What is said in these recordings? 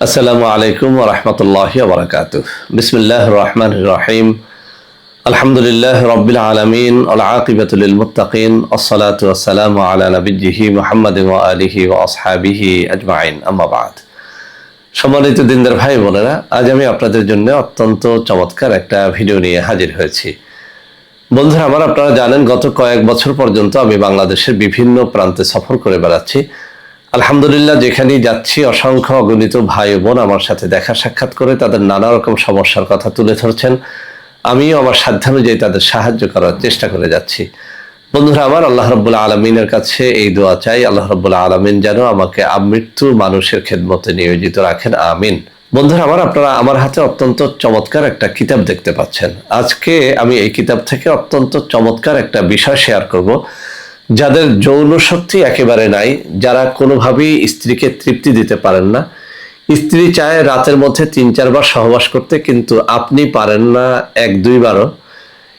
আসসালামু আলাইকুম ওয়া রাহমাতুল্লাহি ওয়া বারাকাতুহু। বিসমিল্লাহির রহমানির রহিম। আলহামদুলিল্লাহি রাব্বিল আলামিন ওয়াল আকিবাতু লিল মুত্তাকিন। আসসালাতু ওয়াসসালামু আলা নাবিয়্যিহি মুহাম্মাদিন ওয়া আলিহি ওয়া আসহাবিহি আজমাইন। আম্মা বা'দ। সম্মানিত দিনদার ভাই বোনেরা, আজ আমি আপনাদের জন্য অত্যন্ত চমৎকার একটা ভিডিও নিয়ে হাজির হয়েছি। বন্ধুরা আমার, আপনারা জানেন গত কয়েক বছর পর্যন্ত আমি বাংলাদেশের বিভিন্ন প্রান্তে সফর করে বেড়াচ্ছি। আলহামদুলিল্লাহ, যেখানেই যাচ্ছি অসংখ্য অগণিত ভাই বোন আমার সাথে দেখা সাক্ষাৎ করে তাদের নানা রকম সমস্যার কথা তুলে ধরছেন। আমিও আমার সাধ্যানুযায়ী তাদের সাহায্য করার চেষ্টা করে যাচ্ছি। বন্ধুরা আমার, আল্লাহ রাব্বুল আলামিনের কাছে এই দোয়া চাই, আল্লাহ রাব্বুল আলামিন যেন আমাকে আমৃত্যু মানুষের খেদমতে নিয়োজিত রাখেন, আমিন। বন্ধুরা আমার, আপনারা আমার হাতে অত্যন্ত চমৎকার একটা কিতাব দেখতে পাচ্ছেন। আজকে আমি এই কিতাব থেকে অত্যন্ত চমৎকার একটা বিষয় শেয়ার করব। যাদের যৌন শক্তি একেবারে নাই, যারা কোনোভাবেই স্ত্রীকে তৃপ্তি দিতে পারেন না, স্ত্রী চায় রাতের মধ্যে ৩-৪ বার সহবাস করতে, কিন্তু আপনি পারেন না ১-২ বারও।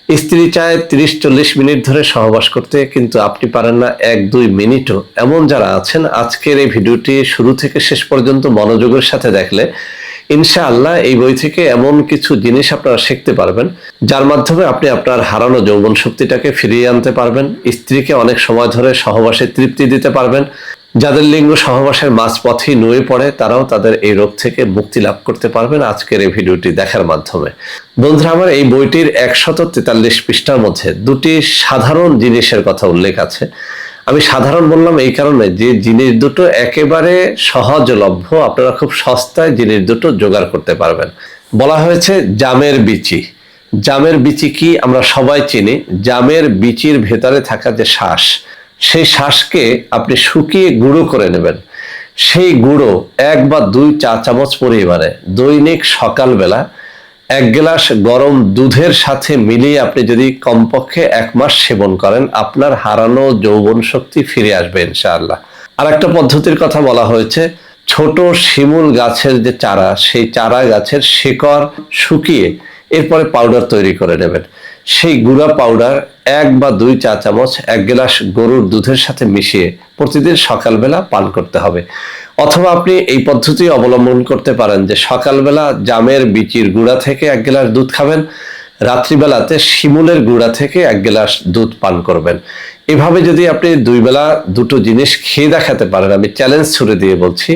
স্ত্রী চায় ৩০-৪০ মিনিট ধরে সহবাস করতে, কিন্তু আপনি পারেন না ১-২ মিনিটও। এমন যারা আছেন, আজকের এই ভিডিওটি শুরু থেকে শেষ পর্যন্ত মনোযোগের সাথে দেখলে ইনশাআল্লাহ এই বই থেকে এমন কিছু জিনিস আপনারা শিখতে পারবেন, যার মাধ্যমে আপনি আপনার হারানো যৌবন শক্তিটাকে ফিরিয়ে আনতে পারবেন, স্ত্রীকে অনেক সময় ধরে সহবাসে তৃপ্তি দিতে পারবেন। যাদের লিঙ্গ সহবাসের মাঝপথেই নুয়ে পড়ে, তারাও তাদের এই রোগ থেকে মুক্তি লাভ করতে পারবেন আজকের এই ভিডিওটি দেখার মাধ্যমে। বন্ধুরা আমার, এই বইটির ১৪৩ পৃষ্ঠার মধ্যে দুটি সাধারণ জিনিসের কথা উল্লেখ আছে। আমি সাধারণ বললাম এই কারণে যে জিনিস দুটো একেবারে সহজলভ্য, আপনারা খুব সস্তায় জিনিস দুটো জোগাড় করতে পারবেন। বলা হয়েছে জামের বিচি। জামের বিচি কি আমরা সবাই চিনি। জামের বিচির ভেতরে থাকা যে শ্বাস, সেই শ্বাসকে আপনি শুকিয়ে গুঁড়ো করে নেবেন। সেই গুঁড়ো ১ বা ২ চা চামচ পরিমাণে দৈনিক সকালবেলা ১ গ্লাস গরম দুধের সাথে মিলিয়ে আপনি যদি কমপক্ষে ১ মাস সেবন করেন, আপনার হারানো যৌবন শক্তি ফিরে আসবে ইনশাআল্লাহ। আর একটা পদ্ধতির কথা বলা হয়েছে, ছোট শিমুল গাছের যে চারা, সেই চারা গাছের শিকড় শুকিয়ে এরপরে পাউডার তৈরি করে নেবেন। সেই গুঁড়া পাউডার ১ বা ২ চা চামচ ১ গ্লাস গরুর দুধের সাথে মিশিয়ে প্রতিদিন সকালবেলা পান করতে হবে। অথবা আপনি এই পদ্ধতি অবলম্বন করতে পারেন যে সকালবেলা জামের বিচির গুঁড়া থেকে ১ গ্লাস দুধ খাবেন, রাত্রিবেলাতে শিমুলের গুঁড়া থেকে ১ গ্লাস দুধ পান করবেন। এভাবে যদি আপনি ২ বেলা দুটো জিনিস খেয়ে দেখাতে পারেন, আমি চ্যালেঞ্জ ছুড়ে দিয়ে বলছি,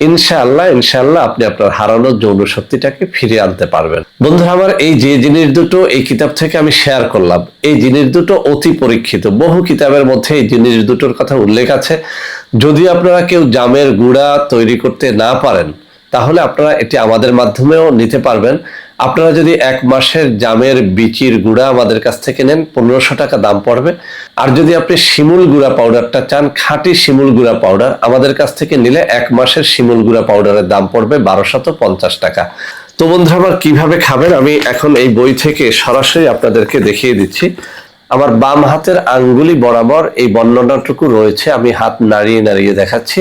ইনশাআল্লাহ আপনি আপনার হারানো যৌন শক্তিটাকে ফিরিয়ে আনতে পারবেন। বন্ধুরা আমার, এই যে জিনিস দুটো এই কিতাব থেকে আমি শেয়ার করলাম, এই জিনিস দুটো অতি পরীক্ষিত। বহু কিতাবের মধ্যে এই জিনিস দুটোর কথা উল্লেখ আছে। যদি আপনারা কেউ জামের গুঁড়া তৈরি করতে না পারেন, তাহলে আপনারা এটি আমাদের মাধ্যমেও নিতে পারবেন। আপনারা যদি ১ মাসের জামের বিচির গুঁড়া আমাদের কাছ থেকে নেন, ১৫০০ টাকা দাম পড়বে। আর যদি আপনি শিমুল গুঁড়া পাউডারটা চান, খাঁটি শিমুল গুঁড়া পাউডার, আমাদের কাছ থেকে নিলে ১ মাসের শিমুল গুঁড়া পাউডারের দাম পড়বে ১২৫০ টাকা। তো বন্ধুরা আমার, কিভাবে খাবেন আমি এখন এই বই থেকে সরাসরি আপনাদেরকে দেখিয়ে দিচ্ছি। আমার বাম হাতের আঙ্গুলি বরাবর এই বর্ণনাটুকু রয়েছে, আমি হাত নাড়িয়ে নাড়িয়ে দেখাচ্ছি।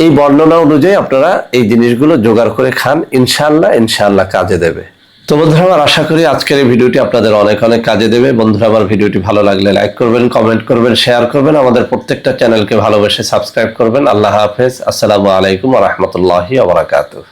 এই বর্ণনা অনুযায়ী আপনারা এই জিনিসগুলো জোগাড় করে খান, ইনশাআল্লাহ কাজে দেবে। তো বন্ধুরা আমার, আশা করি আজকের এই ভিডিওটি আপনাদের অনেক অনেক কাজে দেবে। বন্ধুরা আমার, ভিডিওটি ভালো লাগলে লাইক করবেন, কমেন্ট করবেন, শেয়ার করবেন, আমাদের প্রত্যেকটা চ্যানেলকে ভালোবেসে সাবস্ক্রাইব করবেন। আল্লাহ হাফেজ। আসসালামু আলাইকুম ওয়া রাহমাতুল্লাহি ওয়া বারাকাতুহু।